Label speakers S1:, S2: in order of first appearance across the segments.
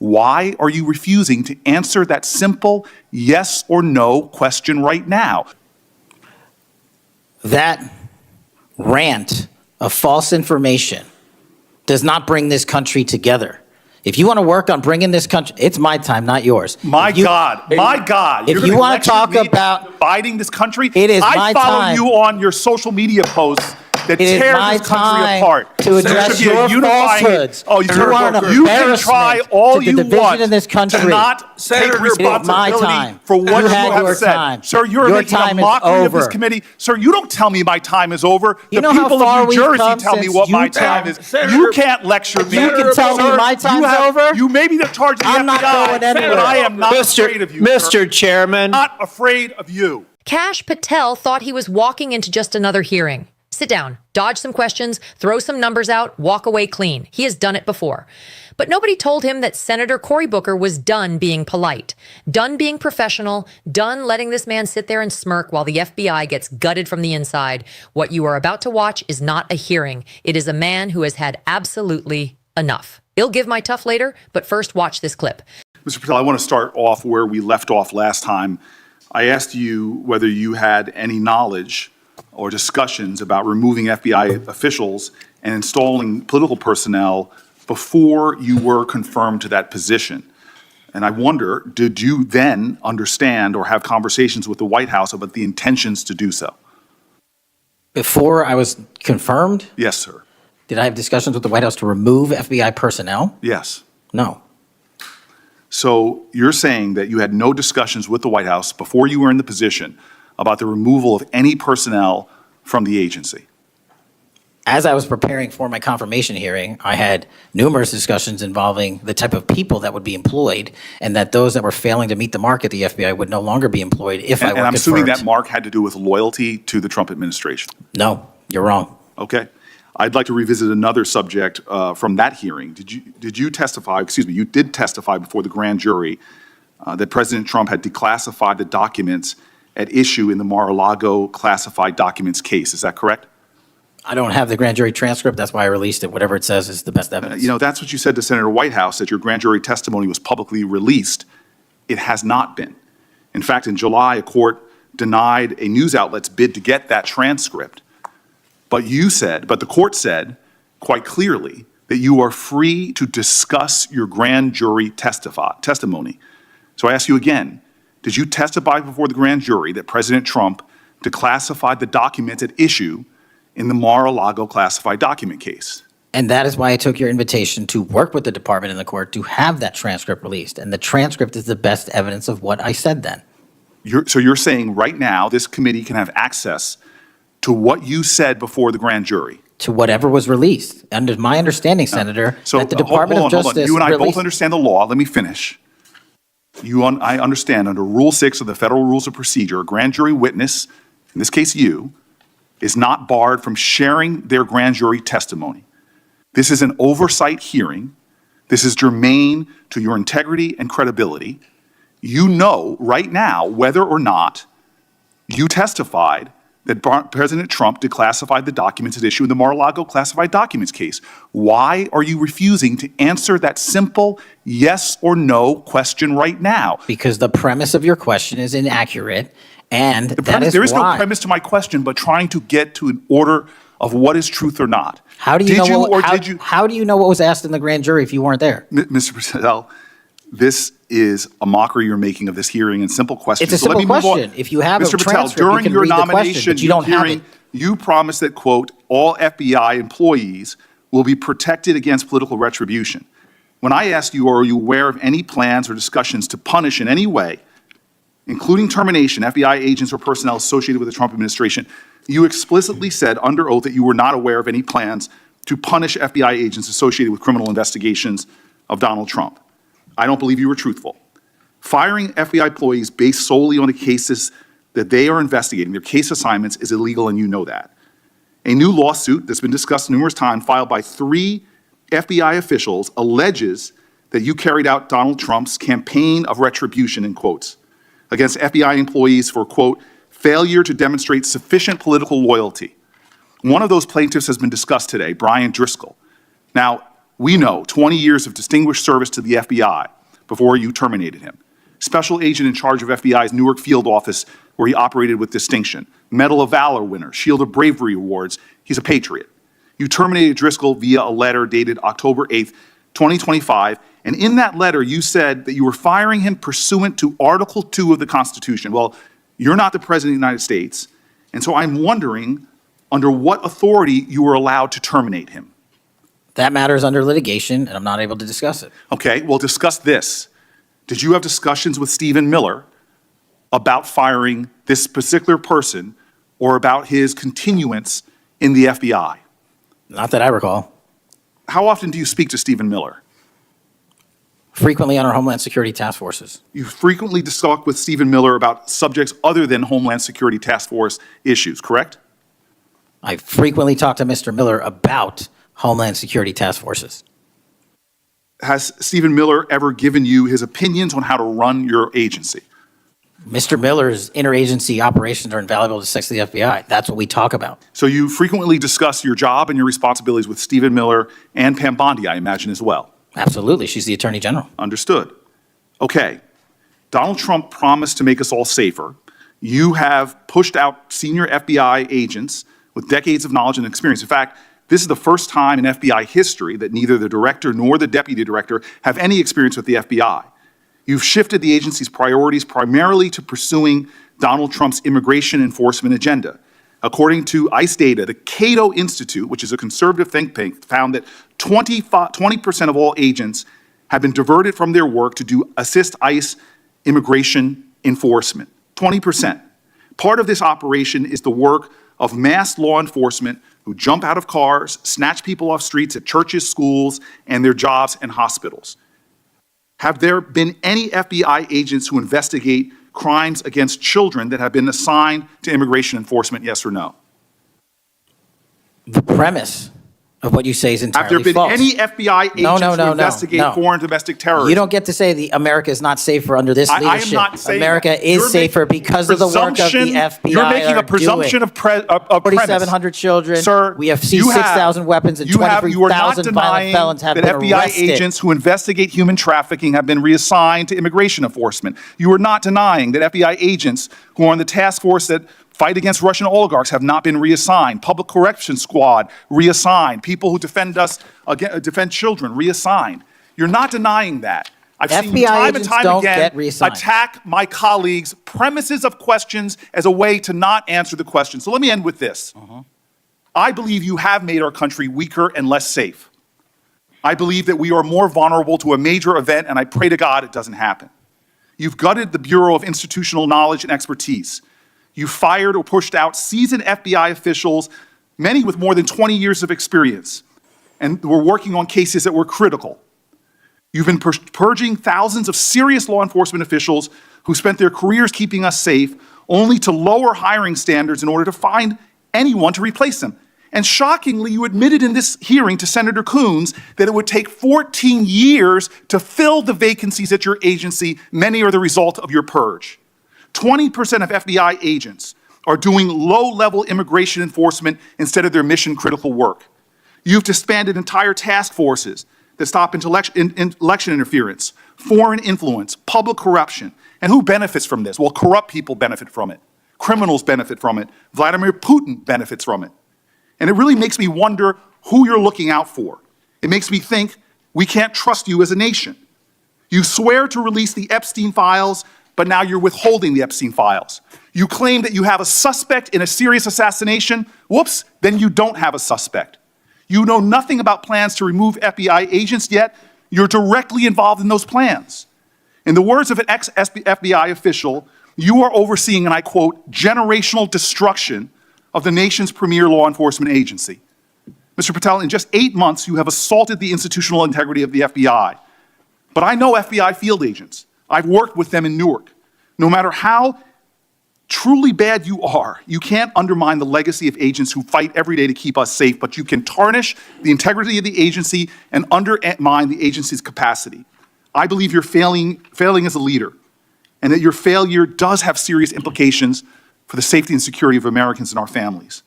S1: Why are you refusing to answer that simple yes or no question right now?
S2: That rant of false information does not bring this country together. If you want to work on bringing this country, it's my time, not yours.
S1: My God.
S2: If you want to talk about
S1: dividing this country,
S2: it is my time.
S1: I follow you on your social media posts that tear this country apart.
S2: To address your falsehoods.
S1: Oh, you can try all you want
S2: in this country.
S1: To not take responsibility for what you have said. Sir, you're making a mockery of this committee. Sir, you don't tell me my time is over. The people of New Jersey tell me what my time is. You can't lecture me.
S2: You can tell me my time's over.
S1: You may be the charge of the FBI,
S2: I'm not going anywhere.
S1: but I am not afraid of you,
S3: Mr. Chairman.
S1: Not afraid of you.
S4: Kash Patel thought he was walking into just another hearing. Sit down, dodge some questions, throw some numbers out, walk away clean. He has done it before. But nobody told him that Senator Cory Booker was done being polite, done being professional, done letting this man sit there and smirk while the FBI gets gutted from the inside. What you are about to watch is not a hearing. It is a man who has had absolutely enough. He'll give my tough later, but first watch this clip.
S1: Mr. Patel, I want to start off where we left off last time. I asked you whether you had any knowledge or discussions about removing FBI officials and installing political personnel before you were confirmed to that position. And I wonder, did you then understand or have conversations with the White House about the intentions to do so?
S2: Before I was confirmed?
S1: Yes, sir.
S2: Did I have discussions with the White House to remove FBI personnel?
S1: Yes.
S2: No.
S1: So you're saying that you had no discussions with the White House before you were in the position about the removal of any personnel from the agency?
S2: As I was preparing for my confirmation hearing, I had numerous discussions involving the type of people that would be employed, and that those that were failing to meet the mark at the FBI would no longer be employed if I were confirmed.
S1: And I'm assuming that mark had to do with loyalty to the Trump administration?
S2: No, you're wrong.
S1: Okay. I'd like to revisit another subject from that hearing. Did you testify, you did testify before the grand jury that President Trump had declassified the documents at issue in the Mar-a-Lago classified documents case. Is that correct?
S2: I don't have the grand jury transcript. That's why I released it. Whatever it says is the best evidence.
S1: That's what you said to Senator Whitehouse, that your grand jury testimony was publicly released. It has not been. In fact, in July, a court denied a news outlet's bid to get that transcript. But the court said quite clearly that you are free to discuss your grand jury testimony. So I ask you again, did you testify before the grand jury that President Trump declassified the documents at issue in the Mar-a-Lago classified document case?
S2: And that is why I took your invitation to work with the department and the court to have that transcript released. And the transcript is the best evidence of what I said then.
S1: So you're saying right now this committee can have access to what you said before the grand jury?
S2: To whatever was released. Under my understanding, Senator, that the Department of Justice
S1: You and I both understand the law. Let me finish. I understand under Rule 6 of the Federal Rules of Procedure, a grand jury witness, in this case you, is not barred from sharing their grand jury testimony. This is an oversight hearing. This is germane to your integrity and credibility. You know right now whether or not you testified that President Trump declassified the documents at issue in the Mar-a-Lago classified documents case. Why are you refusing to answer that simple yes or no question right now?
S2: Because the premise of your question is inaccurate, and
S1: there is no premise to my question, but trying to get to an order of what is truth or not.
S2: How do you How do you know what was asked in the grand jury if you weren't there?
S1: Mr. Patel, this is a mockery you're making of this hearing and simple questions.
S2: It's a simple question. If you have a transcript, you can read the question, but you don't have it.
S1: You promised that, quote, all FBI employees will be protected against political retribution. When I asked you, are you aware of any plans or discussions to punish in any way, including termination, FBI agents or personnel associated with the Trump administration, you explicitly said under oath that you were not aware of any plans to punish FBI agents associated with criminal investigations of Donald Trump. I don't believe you were truthful. Firing FBI employees based solely on the cases that they are investigating, their case assignments, is illegal, and you know that. A new lawsuit that's been discussed numerous times, filed by 3 FBI officials, alleges that you carried out Donald Trump's campaign of retribution, in quotes, against FBI employees for, quote, failure to demonstrate sufficient political loyalty. One of those plaintiffs has been discussed today, Brian Driscoll. Now, we know, 20 years of distinguished service to the FBI before you terminated him. Special agent in charge of FBI's Newark field office, where he operated with distinction. Medal of Valor winner, Shield of Bravery awards. He's a patriot. You terminated Driscoll via a letter dated October 8th, 2025, and in that letter you said that you were firing him pursuant to Article 2 of the Constitution. Well, you're not the President of the United States, and so I'm wondering under what authority you were allowed to terminate him.
S2: That matter is under litigation, and I'm not able to discuss it.
S1: Okay, well, discuss this. Did you have discussions with Stephen Miller about firing this particular person or about his continuance in the FBI?
S2: Not that I recall.
S1: How often do you speak to Stephen Miller?
S2: Frequently on our Homeland Security task forces.
S1: You frequently talk with Stephen Miller about subjects other than Homeland Security Task Force issues, correct?
S2: I frequently talk to Mr. Miller about Homeland Security task forces.
S1: Has Stephen Miller ever given you his opinions on how to run your agency?
S2: Mr. Miller's interagency operations are invaluable to the FBI. That's what we talk about.
S1: So you frequently discuss your job and your responsibilities with Stephen Miller and Pam Bondi, I imagine, as well.
S2: Absolutely. She's the Attorney General.
S1: Understood. Okay. Donald Trump promised to make us all safer. You have pushed out senior FBI agents with decades of knowledge and experience. In fact, this is the first time in FBI history that neither the director nor the deputy director have any experience with the FBI. You've shifted the agency's priorities primarily to pursuing Donald Trump's immigration enforcement agenda. According to ICE data, the Cato Institute, which is a conservative think tank, found that 20% of all agents have been diverted from their work to assist ICE immigration enforcement. 20%. Part of this operation is the work of mass law enforcement who jump out of cars, snatch people off streets at churches, schools, and their jobs and hospitals. Have there been any FBI agents who investigate crimes against children that have been assigned to immigration enforcement, yes or no?
S2: The premise of what you say is entirely
S1: Have there been
S2: false.
S1: any FBI agents who investigate foreign domestic terrorism?
S2: You don't get to say America is not safer under this leadership.
S1: I am not saying
S2: America
S1: that.
S2: is
S1: You're
S2: safer
S1: making
S2: because of the work of the FBI.
S1: You're making a presumption of premise.
S2: 4,700 children.
S1: Sir,
S2: we have seized 6,000 weapons and 23,000 violent felons have
S1: that
S2: been
S1: FBI
S2: arrested.
S1: agents who investigate human trafficking have been reassigned to immigration enforcement. You are not denying that FBI agents who are on the task force that fight against Russian oligarchs have not been reassigned. Public Correction Squad, reassigned. People who defend us, defend children, reassigned. You're not denying that. I've seen you time and time again attack my colleagues' premises of questions as a way to not answer the question. So let me end with this. I believe you have made our country weaker and less safe. I believe that we are more vulnerable to a major event, and I pray to God it doesn't happen. You've gutted the Bureau of Institutional Knowledge and Expertise. You fired or pushed out seasoned FBI officials, many with more than 20 years of experience, and were working on cases that were critical. You've been purging thousands of serious law enforcement officials who spent their careers keeping us safe, only to lower hiring standards in order to find anyone to replace them. And shockingly, you admitted in this hearing to Senator Coons that it would take 14 years to fill the vacancies at your agency. Many are the result of your purge. 20% of FBI agents are doing low-level immigration enforcement instead of their mission-critical work. You've disbanded entire task forces that stop election interference, foreign influence, public corruption. And who benefits from this? Well, corrupt people benefit from it. Criminals benefit from it. Vladimir Putin benefits from it. And it really makes me wonder who you're looking out for. It makes me think we can't trust you as a nation. You swear to release the Epstein files, but now you're withholding the Epstein files. You claim that you have a suspect in a serious assassination. Whoops, then you don't have a suspect. You know nothing about plans to remove FBI agents, yet you're directly involved in those plans. In the words of an ex-FBI official, you are overseeing, and I quote, generational destruction of the nation's premier law enforcement agency. Mr. Patel, in just 8 months, you have assaulted the institutional integrity of the FBI. But I know FBI field agents. I've worked with them in Newark. No matter how truly bad you are, you can't undermine the legacy of agents who fight every day to keep us safe, but you can tarnish the integrity of the agency and undermine the agency's capacity. I believe you're failing as a leader, and that your failure does have serious implications for the safety and security of Americans and our families.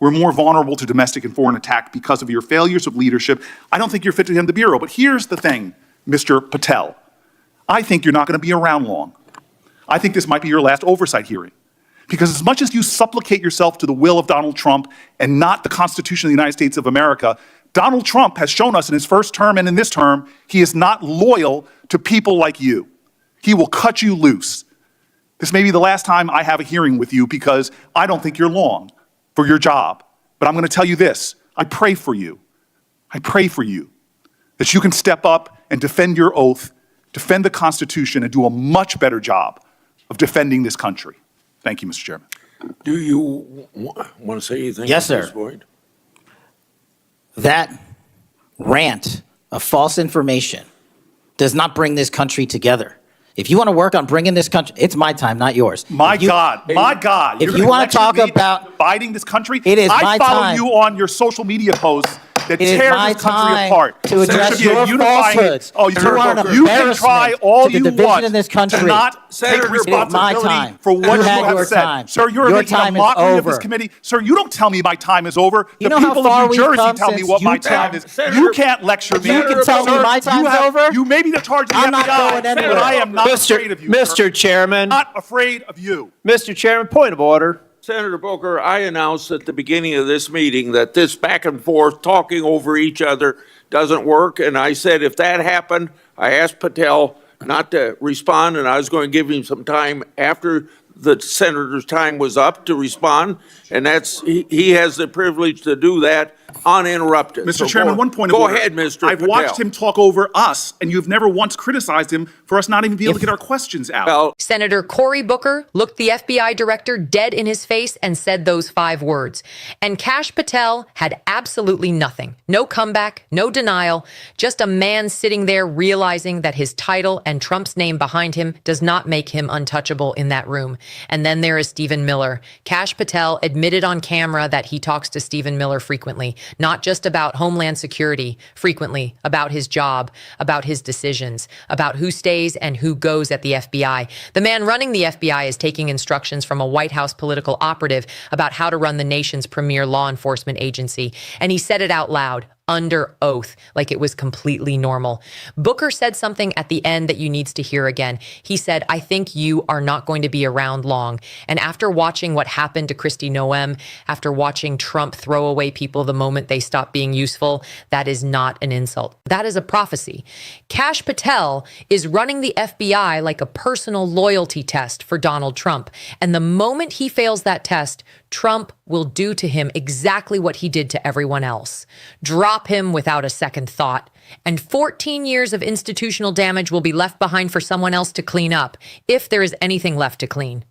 S1: We're more vulnerable to domestic and foreign attack because of your failures of leadership. I don't think you're fit to hand the bureau. But here's the thing, Mr. Patel. I think you're not going to be around long. I think this might be your last oversight hearing. Because as much as you supplicate yourself to the will of Donald Trump and not the Constitution of the United States of America, Donald Trump has shown us in his first term and in this term, he is not loyal to people like you. He will cut you loose. This may be the last time I have a hearing with you because I don't think you're long for your job. But I'm going to tell you this. I pray for you. I pray for you that you can step up and defend your oath, defend the Constitution, and do a much better job of defending this country. Thank you, Mr. Chairman.
S3: Do you want to say anything?
S2: Yes,
S3: at this
S2: sir.
S3: point?
S2: That rant of false information does not bring this country together. If you want to work on bringing this country, it's my time, not yours.
S1: My
S2: If you-
S1: God.
S2: If
S1: You're
S2: you
S1: gonna
S2: want to
S1: lecture
S2: talk
S1: me
S2: about,
S1: dividing this country,
S2: it is
S1: I
S2: my
S1: follow
S2: time.
S1: you on your social media posts that
S2: it is
S1: tear
S2: my
S1: this country
S2: time
S1: apart.
S2: to
S1: There
S2: address
S1: should be a
S2: your
S1: unifying-
S2: falsehoods.
S1: Oh,
S2: You
S1: Senator
S2: are an
S1: Booker, you can try
S2: embarrassment
S1: all
S2: to the
S1: you
S2: division
S1: want
S2: in this
S1: to
S2: country.
S1: not
S3: Senator,
S1: take
S3: it is my
S1: responsibility
S2: time.
S1: for what
S2: You
S1: you
S2: had
S1: have
S2: your
S1: said.
S2: time.
S1: Sir, you're
S2: Your
S1: making a
S2: time is
S1: mockery of this
S2: over.
S1: committee. Sir, you don't tell me my time is over.
S2: You
S1: The
S2: know how
S1: people
S2: far
S1: of New
S2: we've
S1: Jersey
S2: come
S1: tell me
S2: since
S1: what my
S2: you
S1: time
S2: tell-
S1: is.
S3: Senator-
S1: You can't lecture me.
S2: You can tell me
S1: Sir,
S2: my time's over?
S1: You may be the charge of the
S2: I'm not
S1: FBI,
S2: going anywhere.
S1: but I am not afraid of you. sir.
S5: Mr. Chairman,
S1: Not afraid of you.
S5: Mr. Chairman, point of order.
S3: Senator Booker, I announced at the beginning of this meeting that this back and forth, talking over each other, doesn't work. And I said if that happened, I asked Patel not to respond, and I was going to give him some time after the senator's time was up to respond. And he has the privilege to do that uninterrupted.
S1: Mr.
S3: So
S1: Chairman, one point of order.
S3: Go ahead, Mr.
S1: I've
S3: Patel.
S1: watched him talk over us, and you've never once criticized him for us not even being able to get our questions out.
S3: Well,
S4: Senator Cory Booker looked the FBI director dead in his face and said those 5 words. And Kash Patel had absolutely nothing. No comeback, no denial, just a man sitting there realizing that his title and Trump's name behind him does not make him untouchable in that room. And then there is Stephen Miller. Kash Patel admitted on camera that he talks to Stephen Miller frequently, not just about Homeland Security, frequently about his job, about his decisions, about who stays and who goes at the FBI. The man running the FBI is taking instructions from a White House political operative about how to run the nation's premier law enforcement agency. And he said it out loud, under oath, like it was completely normal. Booker said something at the end that you needs to hear again. He said, I think you are not going to be around long. And after watching what happened to Kristi Noem, after watching Trump throw away people the moment they stop being useful, that is not an insult. That is a prophecy. Kash Patel is running the FBI like a personal loyalty test for Donald Trump. And the moment he fails that test, Trump will do to him exactly what he did to everyone else. Drop him without a second thought. And 14 years of institutional damage will be left behind for someone else to clean up, if there is anything left to clean.